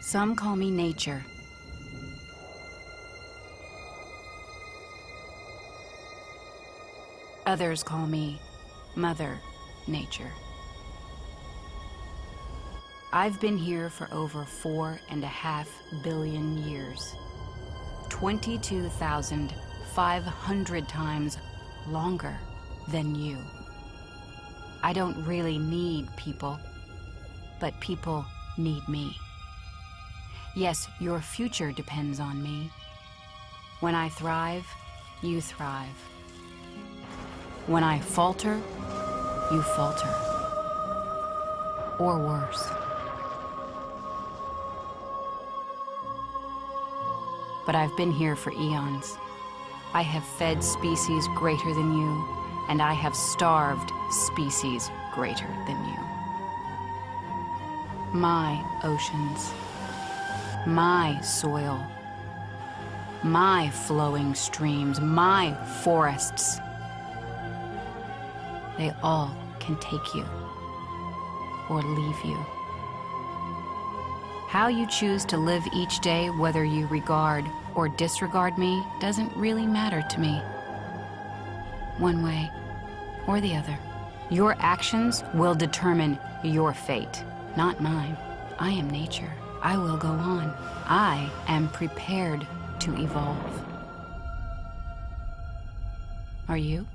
Some call me nature. Others call me Mother Nature. I've been here for over 4.5 billion years. 22,500 times longer than you. I don't really need people, but people need me. Yes, your future depends on me. When I thrive, you thrive. When I falter, you falter. Or worse. But I've been here for eons. I have fed species greater than you, and I have starved species greater than you. My oceans, my soil, my flowing streams, my forests, they all can take you or leave you. How you choose to live each day, whether you regard or disregard me, doesn't really matter to me. One way or the other. Your actions will determine your fate, not mine. I am nature. I will go on. I am prepared to evolve. Are you?